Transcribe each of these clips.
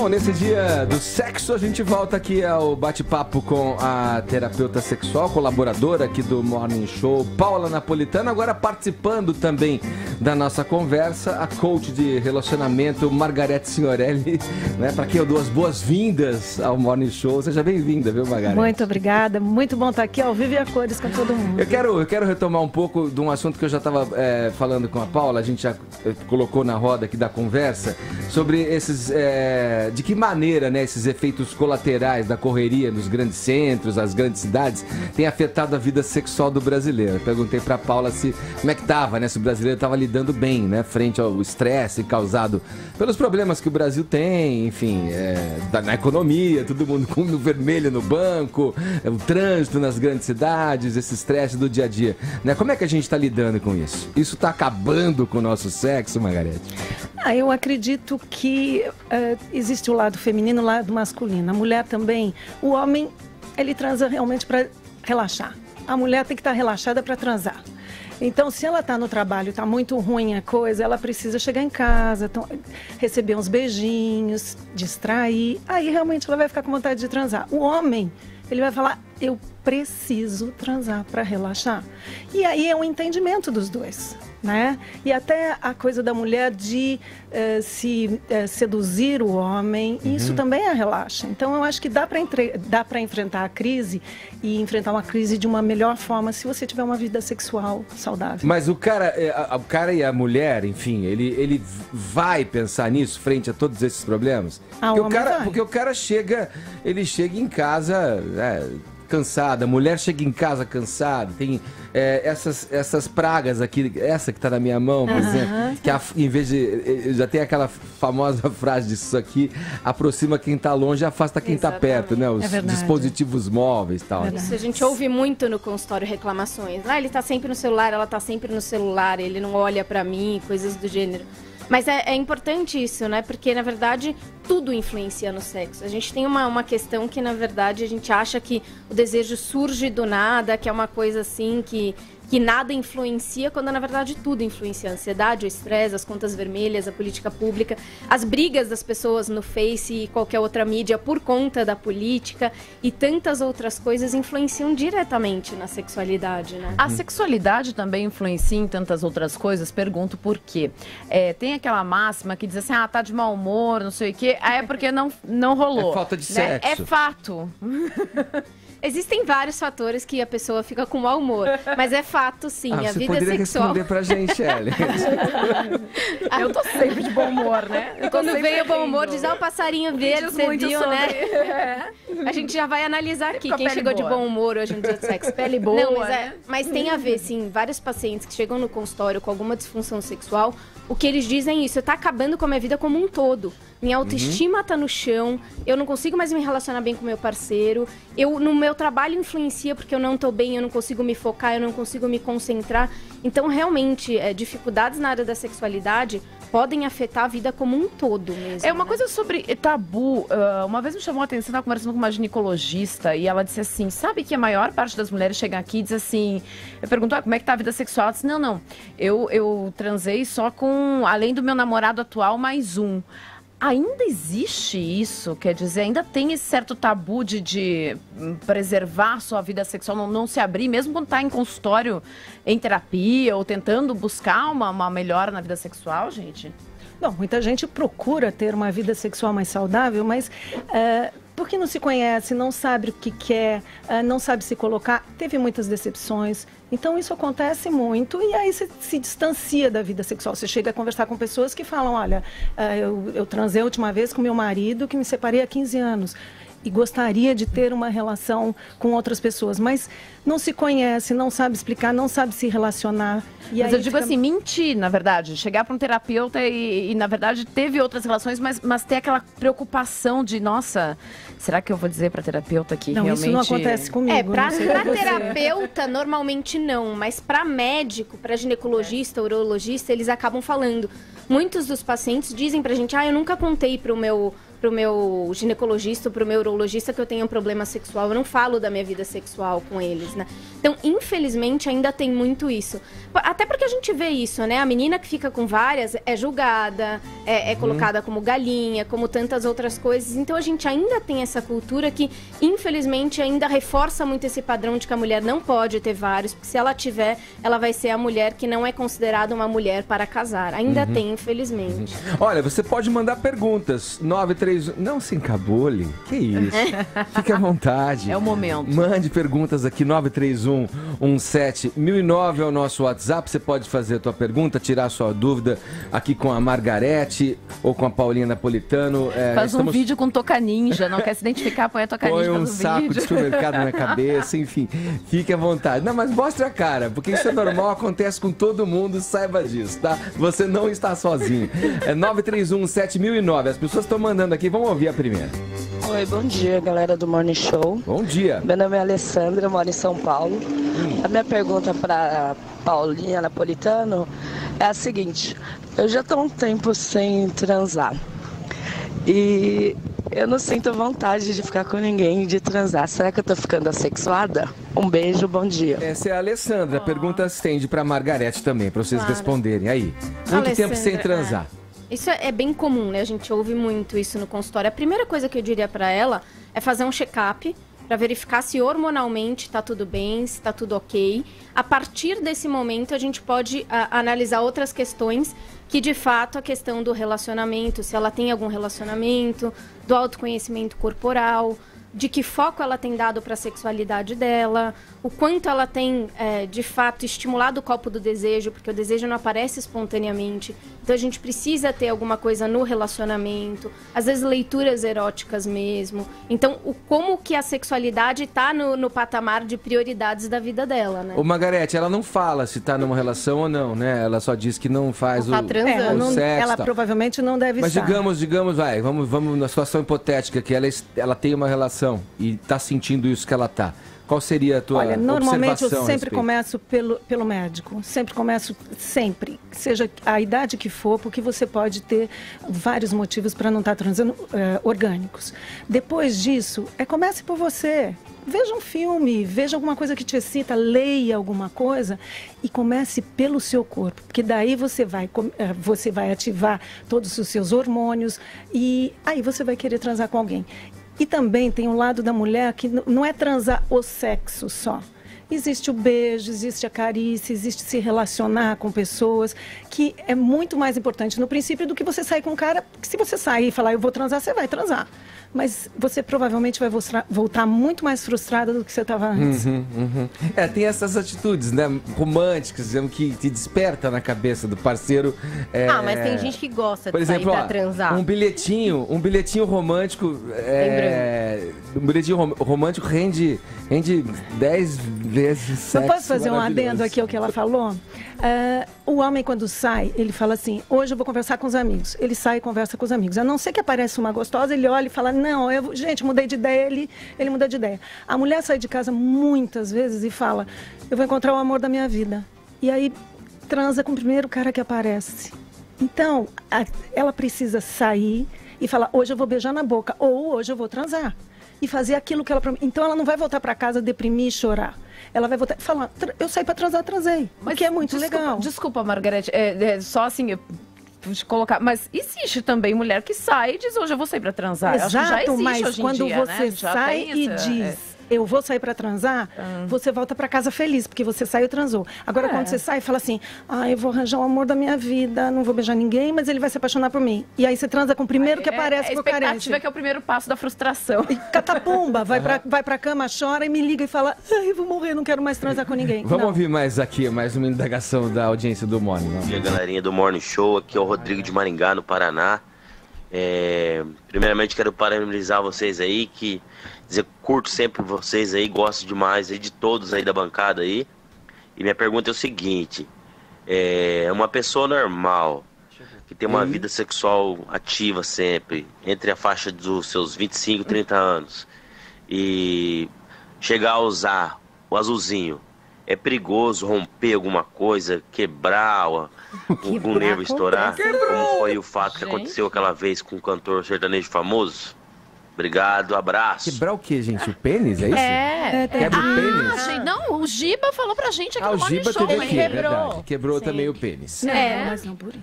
Bom, nesse dia do sexo, a gente volta aqui ao bate-papo com a terapeuta sexual, colaboradora aqui do Morning Show, Paula Napolitano, agora participando também da nossa conversa, a coach de relacionamento, Margarete Signorelli, né? Para quem eu dou as boas-vindas ao Morning Show. Seja bem-vinda, viu, Margarete? Muito obrigada, muito bom estar aqui ao vivo e a cores com todo mundo. Eu quero retomar um pouco de um assunto que eu já estava falando com a Paula, a gente já colocou na roda aqui da conversa, sobre esses... de que maneira, né, esses efeitos colaterais da correria nos grandes centros, as grandes cidades, têm afetado a vida sexual do brasileiro. Eu perguntei pra Paula como é que tava, né, se o brasileiro tava lidando bem, né, frente ao estresse causado pelos problemas que o Brasil tem, enfim, na economia, todo mundo com no vermelho no banco, o trânsito nas grandes cidades, esse estresse do dia a dia, né? Como é que a gente tá lidando com isso? Isso tá acabando com o nosso sexo, Margarete? Eu acredito que existe o lado feminino e o lado masculino. A mulher também. O homem, ele transa realmente para relaxar. A mulher tem que estar relaxada para transar. Então, se ela está no trabalho, está muito ruim a coisa, ela precisa chegar em casa, receber uns beijinhos, distrair. Aí, realmente, ela vai ficar com vontade de transar. O homem, ele vai falar, eu preciso transar para relaxar. E aí é um entendimento dos dois, né? E até a coisa da mulher de seduzir o homem, isso também a relaxa. Então eu acho que dá para enfrentar a crise e enfrentar uma crise de uma melhor forma se você tiver uma vida sexual saudável. Mas o cara e a mulher, enfim, ele vai pensar nisso frente a todos esses problemas? Porque o cara chega em casa... cansada, a mulher chega em casa cansada, tem essas pragas aqui, essa que tá na minha mão, por exemplo, que em vez de, já tem aquela famosa frase disso aqui, aproxima quem tá longe, afasta quem tá perto, né, os dispositivos móveis e tal. Isso a gente ouve muito no consultório, reclamações, ele tá sempre no celular, ela tá sempre no celular, ele não olha pra mim, coisas do gênero. Mas é importante isso, né? Porque, na verdade, tudo influencia no sexo. A gente tem uma questão que, na verdade, a gente acha que o desejo surge do nada, que é uma coisa assim que nada influencia, quando, na verdade, tudo influencia. A ansiedade, o estresse, as contas vermelhas, a política pública, as brigas das pessoas no Face e qualquer outra mídia por conta da política e tantas outras coisas influenciam diretamente na sexualidade, né? A sexualidade também influencia em tantas outras coisas? Pergunto por quê. Tem aquela máxima que diz assim, tá de mau humor, não sei o quê, é porque não rolou. É falta de sexo. É fato. Existem vários fatores que a pessoa fica com mau humor, mas é fato, sim, a vida poderia sexual... responder pra gente, Ellen. Eu tô sempre de bom humor, né? Quando vem o bom humor, diz, o passarinho verde, você viu, sobre... né? A gente já vai analisar aqui quem chegou de bom humor hoje no dia do sexo. Pele boa, não, mas tem a ver, sim, vários pacientes que chegam no consultório com alguma disfunção sexual, o que eles dizem é isso, tá acabando com a minha vida como um todo. Minha autoestima tá no chão, eu não consigo mais me relacionar bem com meu parceiro, no meu trabalho influencia porque eu não tô bem, eu não consigo me focar, eu não consigo me concentrar. Então, realmente, dificuldades na área da sexualidade podem afetar a vida como um todo mesmo. Uma coisa sobre tabu. Uma vez me chamou a atenção, eu estava conversando com uma ginecologista e ela disse assim, sabe que a maior parte das mulheres chega aqui e diz assim, eu pergunto, como é que tá a vida sexual? Ela disse, não, eu transei só com, além do meu namorado atual, mais um. Ainda existe isso? Quer dizer, ainda tem esse certo tabu de preservar sua vida sexual, não se abrir, mesmo quando está em consultório, em terapia, ou tentando buscar uma melhora na vida sexual, gente? Bom, muita gente procura ter uma vida sexual mais saudável, mas porque não se conhece, não sabe o que quer, não sabe se colocar, teve muitas decepções. Então isso acontece muito e aí você se distancia da vida sexual. Você chega a conversar com pessoas que falam, olha, eu transei a última vez com meu marido, que me separei há 15 anos. E gostaria de ter uma relação com outras pessoas, mas não se conhece, não sabe explicar, não sabe se relacionar. Mas eu digo assim, mentir, na verdade, chegar para um terapeuta e na verdade teve outras relações, mas ter aquela preocupação de, nossa, será que eu vou dizer para terapeuta que não, realmente... isso não acontece comigo. Pra terapeuta, normalmente não, mas para médico, para ginecologista, urologista, eles acabam falando. Muitos dos pacientes dizem pra gente, eu nunca contei pro meu pro meu ginecologista, pro meu urologista que eu tenho um problema sexual, eu não falo da minha vida sexual com eles, né? Então, infelizmente, ainda tem muito isso. Até porque a gente vê isso, né? A menina que fica com várias é julgada, é colocada como galinha, como tantas outras coisas. Então, a gente ainda tem essa cultura que, infelizmente, ainda reforça muito esse padrão de que a mulher não pode ter vários, porque se ela tiver, ela vai ser a mulher que não é considerada uma mulher para casar. Ainda tem, infelizmente. Olha, você pode mandar perguntas. 931... Não se encabule. Que isso? Fique à vontade. É o momento. Mande perguntas aqui. 931-17-1009 é o nosso WhatsApp. Você pode fazer a tua pergunta, tirar a sua dúvida aqui com a Margarete ou com a Paulinha Napolitano. Faz um vídeo com Toca Ninja. Não quer se identificar, põe a Toca Ninja. Põe um saco de supermercado na cabeça, enfim. Fique à vontade. Não, mas mostre a cara, porque isso é normal, acontece com todo mundo, saiba disso, tá? Você não está sozinho. É 931-7009. As pessoas estão mandando aqui, vamos ouvir a primeira. Oi, bom dia, galera do Morning Show. Bom dia. Meu nome é Alessandra, eu moro em São Paulo. A minha pergunta para Paulinha Napolitano é a seguinte: eu já estou um tempo sem transar e eu não sinto vontade de ficar com ninguém, de transar. Será que eu tô ficando assexuada? Um beijo, bom dia. Essa é a Alessandra. A pergunta estende para Margarete também, para vocês responderem. Aí, muito tempo sem transar. Isso é bem comum, né? A gente ouve muito isso no consultório. A primeira coisa que eu diria para ela é fazer um check-up para verificar se hormonalmente está tudo bem, se está tudo ok. A partir desse momento, a gente pode analisar outras questões que, de fato, a questão do relacionamento, se ela tem algum relacionamento, do autoconhecimento corporal, de que foco ela tem dado para a sexualidade dela, o quanto ela tem, de fato, estimulado o copo do desejo, porque o desejo não aparece espontaneamente. Então, a gente precisa ter alguma coisa no relacionamento, às vezes leituras eróticas mesmo. Então, como que a sexualidade está no patamar de prioridades da vida dela, né? Ô, Margarete, ela não fala se está numa relação ou não, né? Ela só diz que não faz tá transando. o sexo. Ela provavelmente não deve Mas estar. Mas digamos, vamos na situação hipotética, que ela tem uma relação e está sentindo isso que ela está. Qual seria a tua observação? Olha, normalmente eu sempre começo pelo médico. Sempre começo, sempre. Seja a idade que for, porque você pode ter vários motivos para não estar transando orgânicos. Depois disso, comece por você. Veja um filme, veja alguma coisa que te excita, leia alguma coisa e comece pelo seu corpo. Porque daí você vai ativar todos os seus hormônios e aí você vai querer transar com alguém. E também tem um lado da mulher que não é transar o sexo só. Existe o beijo, existe a carícia, existe se relacionar com pessoas, que é muito mais importante no princípio do que você sair com um cara. Porque se você sair e falar, eu vou transar, você vai transar. Mas você provavelmente vai voltar muito mais frustrada do que você estava antes. Tem essas atitudes, né, românticas, que te desperta na cabeça do parceiro. Mas tem gente que gosta por de exemplo, sair pra transar. Um bilhetinho romântico. Um bilhetinho romântico rende 10 vezes sexo. Não posso fazer um adendo aqui ao que ela falou? O homem, quando sai, ele fala assim, hoje eu vou conversar com os amigos. Ele sai e conversa com os amigos. A não ser que apareça uma gostosa, ele olha e fala, não, gente, mudei de ideia, ele muda de ideia. A mulher sai de casa muitas vezes e fala, eu vou encontrar o amor da minha vida. E aí transa com o primeiro cara que aparece. Então, ela precisa sair e falar, hoje eu vou beijar na boca, ou hoje eu vou transar. E fazer aquilo que ela prometeu. Então ela não vai voltar para casa deprimir e chorar. Ela vai voltar e falar, eu saí para transar, transei. Mas que é muito legal. Desculpa, Margarete, só assim, de colocar. Mas existe também mulher que sai e diz, hoje eu vou sair para transar. Exato, já existe mas hoje em quando dia, você né? sai e diz, eu vou sair para transar, você volta para casa feliz, porque você saiu e transou. Agora, quando você sai e fala assim, eu vou arranjar o amor da minha vida, não vou beijar ninguém, mas ele vai se apaixonar por mim. E aí você transa com o primeiro que aparece por carente. A expectativa que é o primeiro passo da frustração. E catapumba, vai pra cama, chora e me liga e fala, eu vou morrer, não quero mais transar com ninguém. Vamos ouvir mais aqui, mais uma indagação da audiência do Morning. Bom dia, galerinha do Morning Show, aqui é o Rodrigo de Maringá, no Paraná. Primeiramente quero parabenizar vocês aí, curto sempre vocês aí, gosto demais aí de todos aí da bancada aí. E minha pergunta é o seguinte, uma pessoa normal, que tem uma vida sexual ativa sempre, entre a faixa dos seus 25, 30 anos, e chegar a usar o azulzinho, é perigoso romper alguma coisa, quebrar, o nervo estourar? Como foi o fato que aconteceu aquela vez com um cantor sertanejo famoso? Obrigado, abraço. Quebrar o quê, gente? O pênis, é isso? Quebra o pênis. Gente, não, o Giba falou pra gente aqui no O Morning Giba Show. teve Ele aqui, verdade. Quebrou também o pênis. Mas não por isso.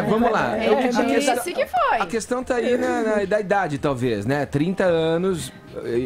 Vamos lá. Assim que foi. A questão tá aí da idade, talvez, né? 30 anos,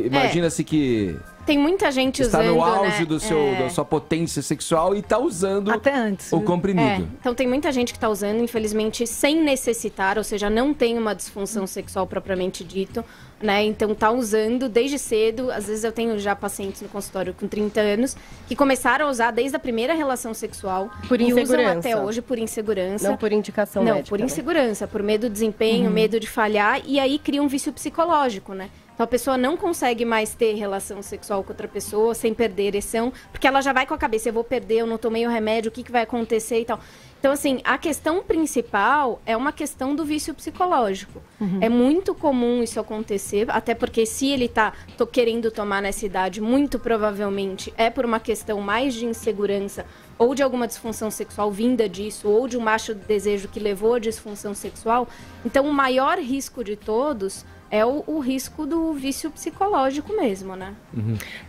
imagina-se que... Tem muita gente está usando, no auge né? da sua potência sexual e tá usando até antes, o comprimido. Então tem muita gente que tá usando, infelizmente, sem necessitar, ou seja, não tem uma disfunção sexual propriamente dito, né? Então tá usando desde cedo. Às vezes eu tenho já pacientes no consultório com 30 anos que começaram a usar desde a primeira relação sexual. Por e insegurança. usam até hoje por insegurança. Não por indicação Não, médica. por insegurança, por medo do desempenho, medo de falhar, e aí cria um vício psicológico, né? Então a pessoa não consegue mais ter relação sexual com outra pessoa sem perder a ereção, porque ela já vai com a cabeça, eu vou perder, eu não tomei o remédio, o que vai acontecer e tal. Então, assim, a questão principal é uma questão do vício psicológico. É muito comum isso acontecer, até porque se ele tá querendo tomar nessa idade, muito provavelmente é por uma questão mais de insegurança ou de alguma disfunção sexual vinda disso, ou de um macho desejo que levou à disfunção sexual. Então, o maior risco de todos é o risco do vício psicológico mesmo, né?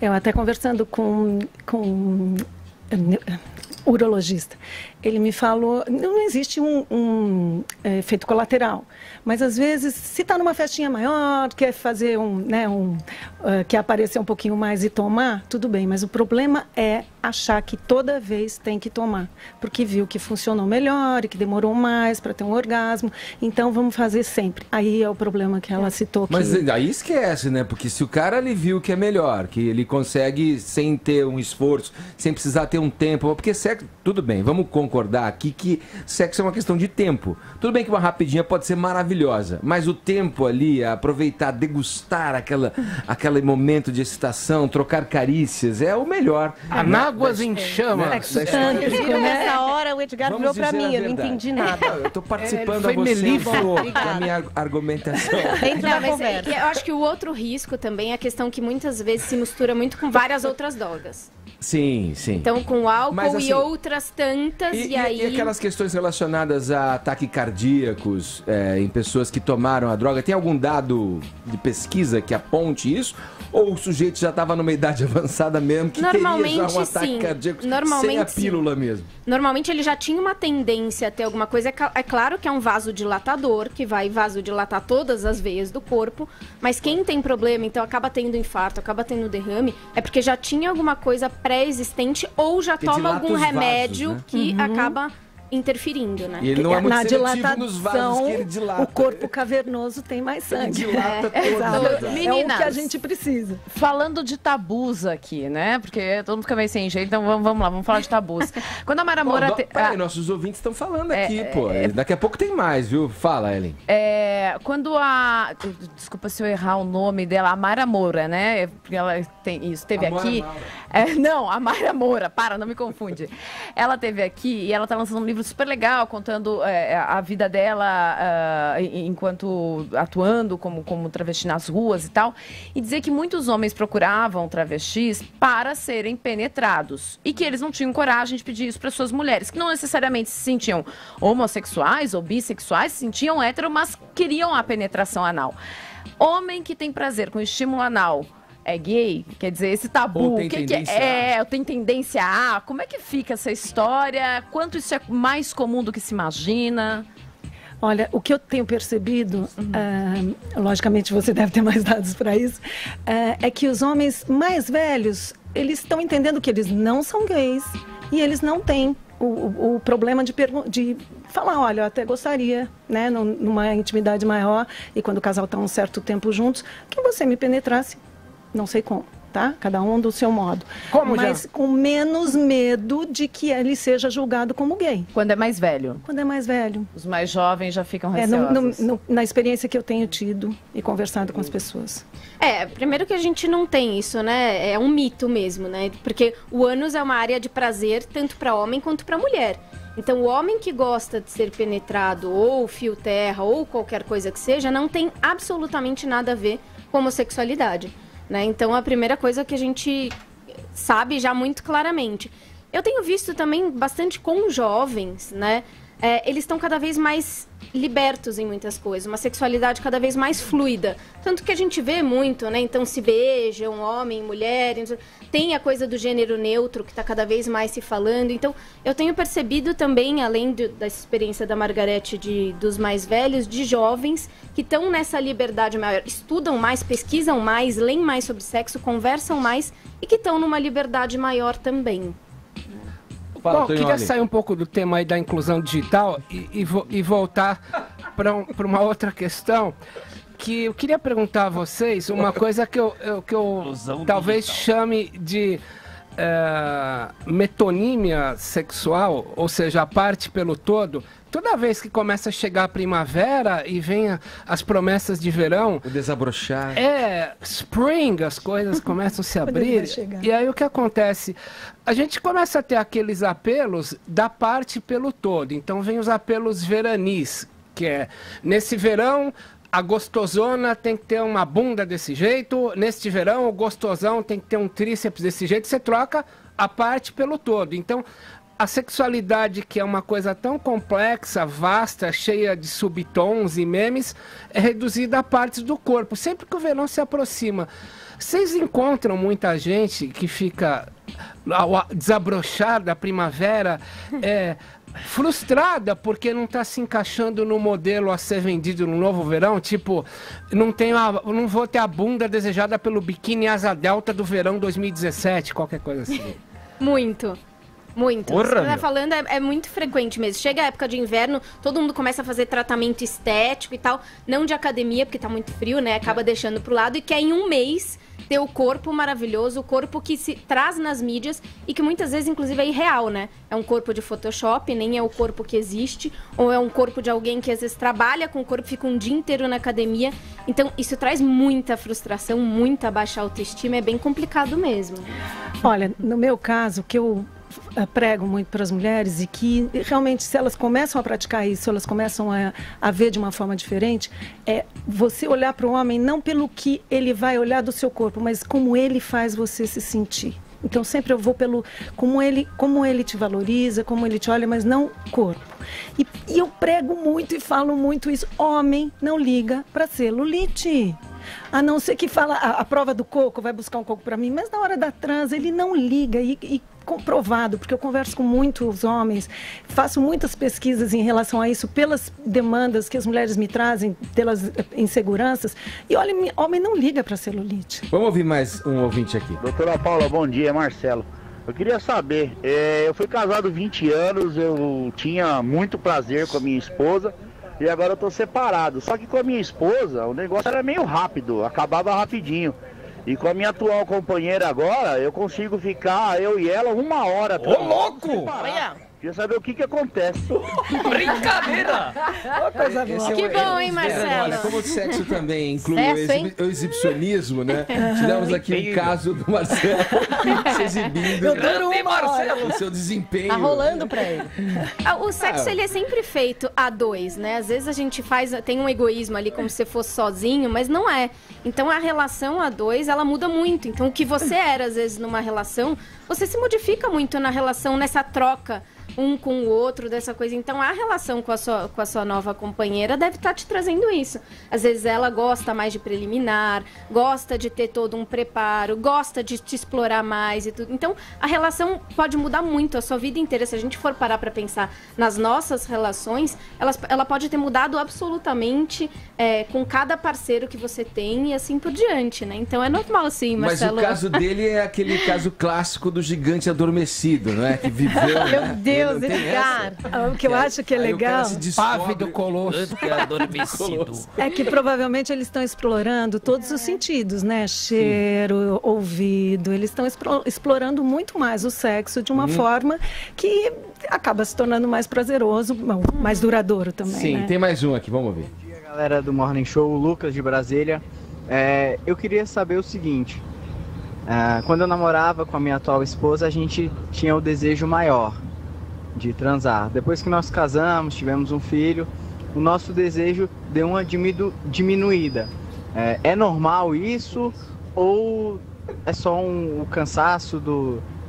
Eu até conversando com urologista, ele me falou, não existe um efeito colateral, mas às vezes, se está numa festinha maior, quer fazer quer aparecer um pouquinho mais e tomar, tudo bem, mas o problema é achar que toda vez tem que tomar, porque viu que funcionou melhor e que demorou mais para ter um orgasmo, então vamos fazer sempre. Aí é o problema que ela citou. Mas aí esquece, né? Porque se o cara ali viu que é melhor, que ele consegue sem ter um esforço, sem precisar ter um tempo, porque sexo, tudo bem, vamos concordar aqui que sexo é uma questão de tempo. Tudo bem que uma rapidinha pode ser maravilhosa, mas o tempo ali, aproveitar, degustar aquele momento de excitação, trocar carícias, é o melhor. Anáguas em chama. Nessa hora o Edgar virou pra mim, eu não entendi nada. Eu tô participando Foi melífluo da minha argumentação. Entra na Mas conversa. eu acho que o outro risco também é a questão que muitas vezes se mistura muito com várias outras drogas. Sim. Então, com álcool Mas, assim, e outras tantas, e aí... E aquelas questões relacionadas a ataques cardíacos em pessoas que tomaram a droga, tem algum dado de pesquisa que aponte isso? Ou o sujeito já estava numa idade avançada mesmo, que teria já um ataque cardíaco sem a pílula mesmo? Normalmente ele já tinha uma tendência a ter alguma coisa. É claro que é um vasodilatador, que vai vasodilatar todas as veias do corpo, mas quem tem problema, então acaba tendo infarto, acaba tendo derrame, é porque já tinha alguma coisa pré-existente ou já toma algum remédio vasos, né? que acaba interferindo, né? E ele não é muito na seletivo nos vasos que ele dilata. o corpo cavernoso tem mais sangue. Ele dilata Exato. todo. É o Meninas, que a gente precisa. falando de tabus aqui, né? Porque todo mundo fica meio sem jeito, então vamos lá, vamos falar de tabus. Quando a Mara Moura... Peraí, nossos ouvintes estão falando aqui, pô. Daqui a pouco tem mais, viu? Fala, Ellen. Quando a... Desculpa se eu errar o nome dela, a Mara Moura, né? Porque ela tem isso, teve aqui... não, a Mara Moura, não me confunde. Ela teve aqui e ela tá lançando um livro super legal, contando a vida dela enquanto atuando como travesti nas ruas e tal. E dizer que muitos homens procuravam travestis para serem penetrados. E que eles não tinham coragem de pedir isso para suas mulheres, que não necessariamente se sentiam homossexuais ou bissexuais, se sentiam hétero, mas queriam a penetração anal. Homem que tem prazer com estímulo anal é gay? Quer dizer, esse tabu, Ou tem tem tendência a? Como é que fica essa história? Quanto isso é mais comum do que se imagina? Olha, o que eu tenho percebido, logicamente você deve ter mais dados para isso, é que os homens mais velhos, eles estão entendendo que eles não são gays e eles não têm o problema de falar, olha, eu até gostaria, né, numa intimidade maior e quando o casal está um certo tempo juntos, que você me penetrasse. Não sei como, tá? Cada um do seu modo. Mas com menos medo de que ele seja julgado como gay. Quando é mais velho? Quando é mais velho. Os mais jovens já ficam receosos. Na experiência que eu tenho tido e conversado com as pessoas. Primeiro que a gente não tem isso, né? É um mito mesmo, né? Porque o ânus é uma área de prazer tanto para homem quanto para mulher. Então, o homem que gosta de ser penetrado, ou fio terra, ou qualquer coisa que seja, não tem absolutamente nada a ver com homossexualidade. Né? Então, a primeira coisa que a gente sabe já muito claramente. Eu tenho visto também bastante com jovens, né? Eles estão cada vez mais libertos em muitas coisas, uma sexualidade cada vez mais fluida. Tanto que a gente vê muito, né? Então se beijam, homem, mulher, tem a coisa do gênero neutro que está cada vez mais se falando. Então eu tenho percebido também, além da experiência da Margarete dos mais velhos, de jovens que estão nessa liberdade maior, estudam mais, pesquisam mais, leem mais sobre sexo, conversam mais e que estão numa liberdade maior também. Bom, queria sair um pouco do tema aí da inclusão digital e voltar para uma outra questão, que eu queria perguntar a vocês uma coisa que eu talvez chame de metonímia sexual, ou seja, a parte pelo todo. Toda vez que começa a chegar a primavera e vem as promessas de verão... O desabrochar. Spring, as coisas começam a se abrir. E aí o que acontece? A gente começa a ter aqueles apelos da parte pelo todo. Então vem os apelos veranis, que é, nesse verão... A gostosona tem que ter uma bunda desse jeito, neste verão o gostosão tem que ter um tríceps desse jeito, você troca a parte pelo todo. Então, a sexualidade, que é uma coisa tão complexa, vasta, cheia de subtons e memes, é reduzida a partes do corpo. Sempre que o verão se aproxima, vocês encontram muita gente que fica ao desabrochar da primavera, frustrada porque não está se encaixando no modelo a ser vendido no novo verão, tipo, não vou ter a bunda desejada pelo biquíni asa delta do verão 2017, qualquer coisa assim. Muito. Muito. Porra, você tá falando, é muito frequente mesmo. Chega a época de inverno, todo mundo começa a fazer tratamento estético e tal, não de academia, porque tá muito frio, né? Acaba deixando pro lado e quer em um mês ter o corpo maravilhoso, o corpo que se traz nas mídias e que muitas vezes, inclusive, é irreal, né? É um corpo de Photoshop, nem é o corpo que existe, ou é um corpo de alguém que às vezes trabalha com o corpo, fica um dia inteiro na academia. Então, isso traz muita frustração, muita baixa autoestima, é bem complicado mesmo. Olha, no meu caso, que eu prego muito para as mulheres e que realmente, se elas começam a praticar isso, elas começam a ver de uma forma diferente, é você olhar para o homem não pelo que ele vai olhar do seu corpo, mas como ele faz você se sentir. Então sempre eu vou pelo como ele te valoriza, como ele te olha, mas não corpo. E eu prego muito e falo muito isso. Homem não liga para celulite. A não ser que fala a prova do coco, vai buscar um coco para mim, mas na hora da trans ele não liga e comprovado, porque eu converso com muitos homens, faço muitas pesquisas em relação a isso, pelas demandas que as mulheres me trazem, pelas inseguranças, e olha, homem não liga para celulite. Vamos ouvir mais um ouvinte aqui. Doutora Paula, bom dia, Marcelo. Eu queria saber, eu fui casado 20 anos, eu tinha muito prazer com a minha esposa, e agora eu tô separado. Só que com a minha esposa, o negócio era meio rápido, acabava rapidinho. E com a minha atual companheira agora, eu consigo ficar, eu e ela, 1 hora. Ô, louco! Queria saber o que acontece. Brincadeira! Que bom, hein, Marcelo? Olha, como o sexo também inclui o exibicionismo, né? Tivemos aqui um caso do Marcelo se exibindo o seu desempenho. Tá rolando pra ele. O sexo, ele é sempre feito a dois, né? Às vezes a gente tem um egoísmo ali como se você fosse sozinho, mas não é. Então a relação a dois, ela muda muito. Então o que você era, às vezes, numa relação, você se modifica muito na relação, nessa troca um com o outro, dessa coisa. Então, a relação com a sua nova companheira deve estar te trazendo isso. Às vezes, ela gosta mais de preliminar, gosta de ter todo um preparo, gosta de te explorar mais e tudo. Então, a relação pode mudar muito a sua vida inteira. Se a gente for parar para pensar nas nossas relações, ela pode ter mudado absolutamente com cada parceiro que você tem e assim por diante, né? Então, é normal, sim, Marcelo. Mas o caso dele é aquele caso clássico do gigante adormecido, não é? Que viveu... Meu Deus! Edgar. O que eu acho que é legal, Pave do Colosso. é que provavelmente eles estão explorando todos os sentidos, né? Cheiro, ouvido, eles estão explorando muito mais o sexo de uma forma que acaba se tornando mais prazeroso, mais duradouro também. Sim, né? Tem mais um aqui, vamos ouvir. Bom dia, galera do Morning Show, Lucas de Brasília. Eu queria saber o seguinte, quando eu namorava com a minha atual esposa, a gente tinha o desejo maior de transar. Depois que nós casamos, tivemos um filho, o nosso desejo deu uma diminuída. É normal isso ou é só o cansaço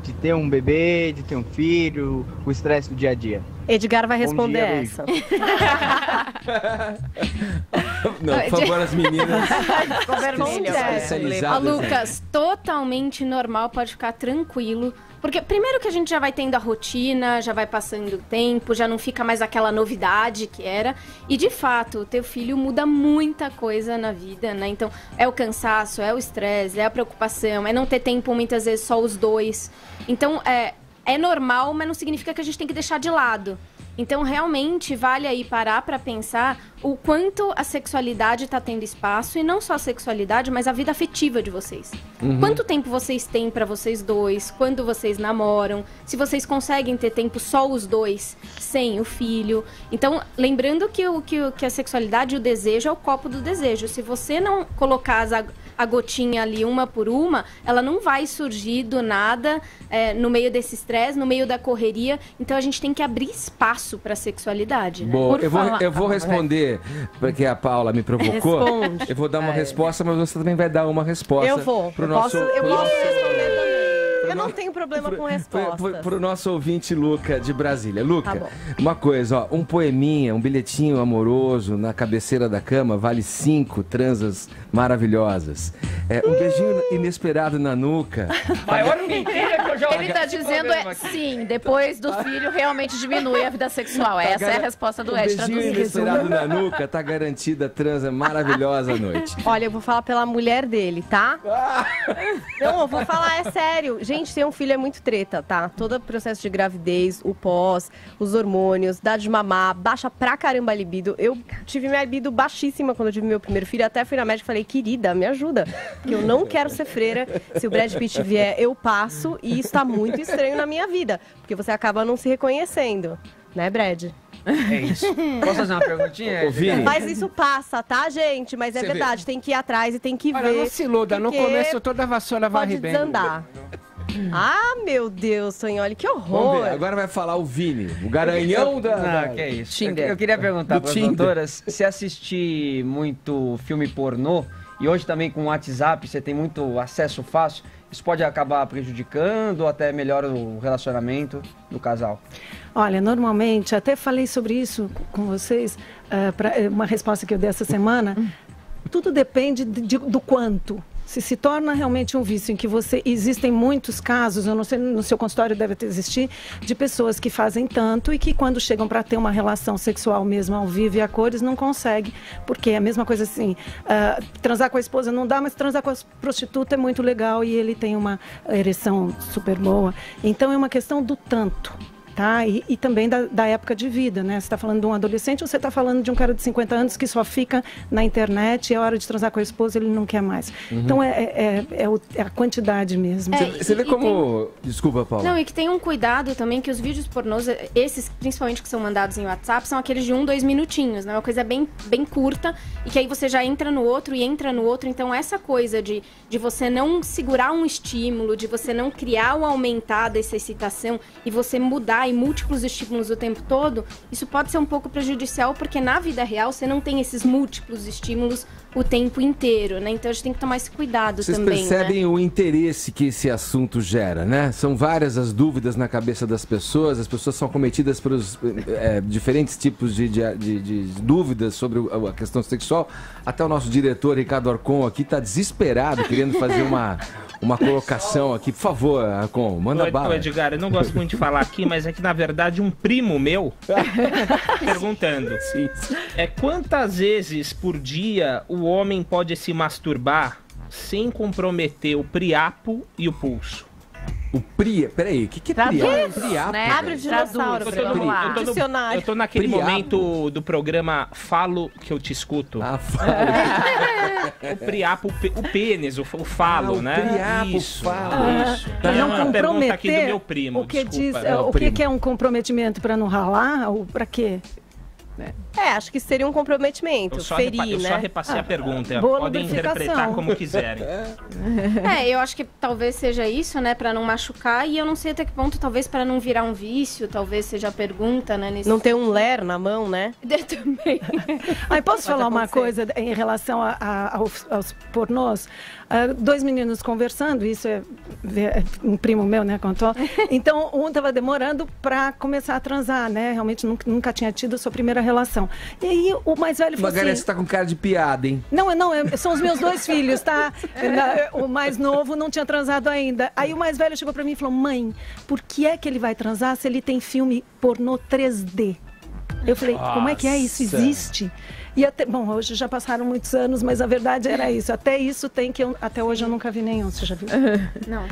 de ter um bebê, de ter um filho, o estresse do dia a dia? Edgar vai responder essa. Não, por favor, as meninas. Ficou vermelha. Lucas, totalmente normal, pode ficar tranquilo. Porque primeiro que a gente já vai tendo a rotina, já vai passando o tempo, já não fica mais aquela novidade que era. E de fato, o teu filho muda muita coisa na vida, né? Então, é o cansaço, é o estresse, é a preocupação, é não ter tempo muitas vezes só os dois. Então, é normal, mas não significa que a gente tem que deixar de lado. Então, realmente, vale aí parar para pensar o quanto a sexualidade está tendo espaço, e não só a sexualidade, mas a vida afetiva de vocês. Quanto tempo vocês têm para vocês dois, quando vocês namoram, se vocês conseguem ter tempo só os dois, sem o filho. Então, lembrando que a sexualidade e o desejo é o copo do desejo. Se você não colocar a gotinha ali uma por uma, ela não vai surgir do nada, no meio desse estresse, no meio da correria. Então, a gente tem que abrir espaço para a sexualidade. Né? Bom, eu vou responder, porque a Paula me provocou. Responde. Eu vou dar uma resposta, mas você também vai dar uma resposta. Eu vou. Eu posso responder também. Eu não tenho problema com respostas. Para o nosso ouvinte Luca, de Brasília. Luca, uma coisa, ó, um poeminha, um bilhetinho amoroso na cabeceira da cama vale 5 transas maravilhosas. Um beijinho inesperado na nuca. Maior mentira que eu já ouvi. Ele tá dizendo sim, depois do filho realmente diminui a vida sexual. Essa é a resposta do Ed. Um beijinho inesperado na nuca, tá garantida a transa maravilhosa à noite. Olha, eu vou falar pela mulher dele, tá? Não, eu vou falar, é sério. Gente, ter um filho é muito treta, tá? Todo o processo de gravidez, o pós, os hormônios, dar de mamar, baixa pra caramba a libido. Eu tive minha libido baixíssima quando eu tive meu primeiro filho. Até fui na médica e falei, querida, me ajuda. Porque eu não quero ser freira. Se o Brad Pitt vier, eu passo. E isso tá muito estranho na minha vida. Porque você acaba não se reconhecendo. Né, Brad? É isso. Posso fazer uma perguntinha? Mas isso passa, tá, gente? Mas é verdade, tem que ir atrás e tem que ver. Não se iluda, no começo toda a vassoura varre bem. Pode desandar. Ah, meu Deus, Tonholi, que horror. Vamos ver, agora vai falar o Vini, o garanhão da... Não, que é isso. Eu queria perguntar para as doutoras se assistir muito filme pornô, e hoje também com o WhatsApp você tem muito acesso fácil, isso pode acabar prejudicando ou até melhora o relacionamento do casal? Olha, normalmente, até falei sobre isso com vocês, uma resposta que eu dei essa semana, tudo depende do quanto. Se torna realmente um vício em que existem muitos casos, eu não sei, no seu consultório deve existir, de pessoas que fazem tanto e que quando chegam para ter uma relação sexual mesmo ao vivo e a cores não conseguem, porque é a mesma coisa assim, transar com a esposa não dá, mas transar com a prostituta é muito legal e ele tem uma ereção super boa. Então é uma questão do tanto. Tá? E também da época de vida, né? Você está falando de um adolescente ou você está falando de um cara de 50 anos que só fica na internet e a hora de transar com a esposa ele não quer mais. Então é a quantidade mesmo. Você vê como... Desculpa, Paula. Não, e que tem um cuidado também que os vídeos pornôs, esses principalmente que são mandados em WhatsApp, são aqueles de 1, 2 minutinhos, né? Uma coisa bem curta e que aí você já entra no outro e entra no outro. Então essa coisa de você não segurar um estímulo, de você não criar ou aumentar dessa excitação e você mudar e múltiplos estímulos o tempo todo, isso pode ser um pouco prejudicial, porque na vida real você não tem esses múltiplos estímulos o tempo inteiro, né? Então a gente tem que tomar esse cuidado também. Vocês percebem, né, o interesse que esse assunto gera, né? São várias as dúvidas na cabeça das pessoas, as pessoas são cometidas pelos diferentes tipos de dúvidas sobre a questão sexual. Até o nosso diretor, Ricardo Arcon, aqui está desesperado, querendo fazer uma colocação aqui. Por favor, Arcon, manda bala. Edgar, eu não gosto muito de falar aqui, mas é que, na verdade, um primo meu perguntando quantas vezes por dia o homem pode se masturbar sem comprometer o priapo e o pulso? Peraí, o que é priapo? Priapo, né? Abre o dinossauro. Eu tô naquele momento do programa Falo que eu te escuto. O priapo, o pênis, o falo, né? Priapo, isso, falo. Isso. Não uma pergunta aqui do meu primo, o que é um comprometimento para não ralar ou para quê? Acho que seria um comprometimento. Eu só né? repassei a pergunta. boa Podem interpretar como quiserem. Eu acho que talvez seja isso, né? Pra não machucar. E eu não sei até que ponto, talvez para não virar um vício, talvez seja a pergunta, né? Não ter um ler na mão, né? Também. Posso falar uma coisa em relação aos pornôs? 2 meninos conversando, isso é um primo meu, né, contou. Então, um estava demorando para começar a transar, né? Realmente nunca tinha tido a sua primeira relação. E aí o mais velho falou Margarete, assim... você tá com cara de piada, hein? Não, são os meus 2 filhos, tá? O mais novo não tinha transado ainda. Aí o mais velho chegou para mim e falou: mãe, por que é que ele vai transar se ele tem filme pornô 3D? Eu falei, como é que é isso? Existe? E bom, hoje já passaram muitos anos, mas a verdade era isso. Até isso tem que até hoje eu nunca vi nenhum. Você já viu? Não.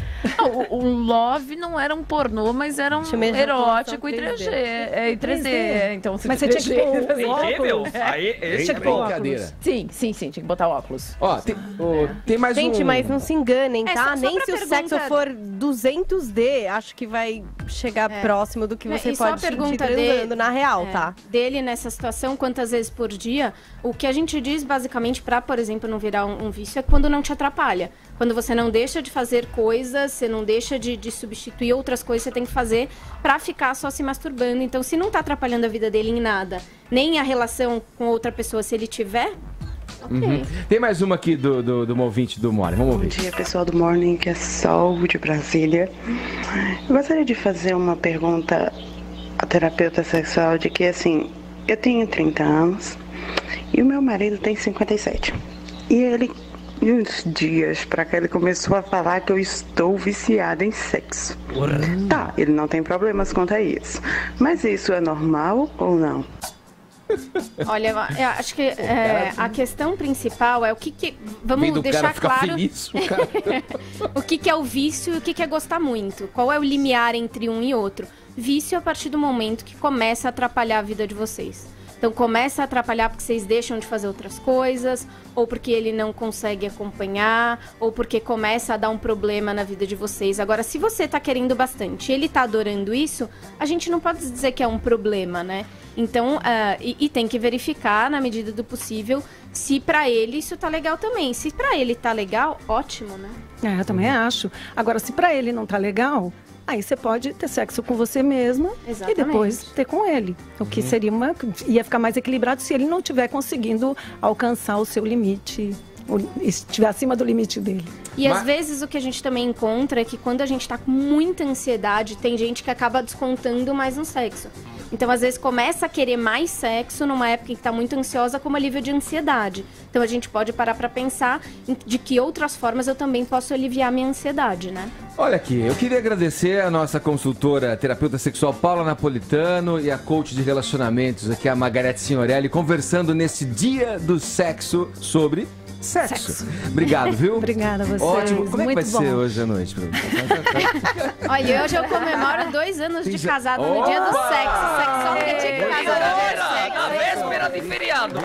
O Love não era um pornô, mas era um erótico em 3D. Em 3D. Então, mas você tinha que pôr o óculos. Aí, tinha que pôr brincadeira. Sim, tinha que botar óculos. Ó, tem mais Gente, mas não se enganem, tá? só Nem se o sexo for 200D, acho que vai chegar próximo do que você pode sentir transando na real, tá? Dele nessa situação, quantas vezes por dia, o que a gente diz basicamente pra, por exemplo, não virar um vício é quando não te atrapalha. Quando você não deixa de fazer coisas, você não deixa de substituir outras coisas que você tem que fazer pra ficar só se masturbando. Então, se não tá atrapalhando a vida dele em nada, nem a relação com outra pessoa, se ele tiver... Okay. Tem mais uma aqui do ouvinte do Morning. Vamos ouvir. Bom dia, pessoal do Morning, que é Sol de Brasília. Eu gostaria de fazer uma pergunta à terapeuta sexual de que, assim, eu tenho 30 anos e o meu marido tem 57. E ele, uns dias pra cá, ele começou a falar que eu estou viciada em sexo. Tá, ele não tem problemas quanto a isso. Mas isso é normal ou não? Olha, eu acho que a questão principal é o que vamos deixar claro feliz, o que é o vício e o que é gostar muito. Qual é o limiar entre um e outro? Vício a partir do momento que começa a atrapalhar a vida de vocês. Então começa a atrapalhar porque vocês deixam de fazer outras coisas, ou porque ele não consegue acompanhar, ou porque começa a dar um problema na vida de vocês. Agora, se você tá querendo bastante e ele tá adorando isso, a gente não pode dizer que é um problema, né? Então, e tem que verificar, na medida do possível, se pra ele isso tá legal também. Se pra ele tá legal, ótimo, né? Eu também acho. Agora, se pra ele não tá legal... Aí você pode ter sexo com você mesma e depois ter com ele. O que seria ia ficar mais equilibrado se ele não estiver conseguindo alcançar o seu limite, estiver acima do limite dele. E às vezes o que a gente também encontra é que quando a gente tá com muita ansiedade, tem gente que acaba descontando mais no sexo. Então, às vezes, começa a querer mais sexo numa época em que está muito ansiosa como alívio de ansiedade. Então, a gente pode parar para pensar de que outras formas eu também posso aliviar minha ansiedade, né? Olha aqui, eu queria agradecer a nossa consultora, terapeuta sexual Paula Napolitano e a coach de relacionamentos aqui, a Margarete Signorelli, conversando nesse Dia do Sexo sobre... Sexo. Obrigado, viu? Obrigada a vocês. Ótimo. Como é que vai ser hoje à noite? Olha, hoje eu comemoro 2 anos de casado no Dia do Sexo. Sexual que tinha que casar no dia do sexo. Na véspera de feriado.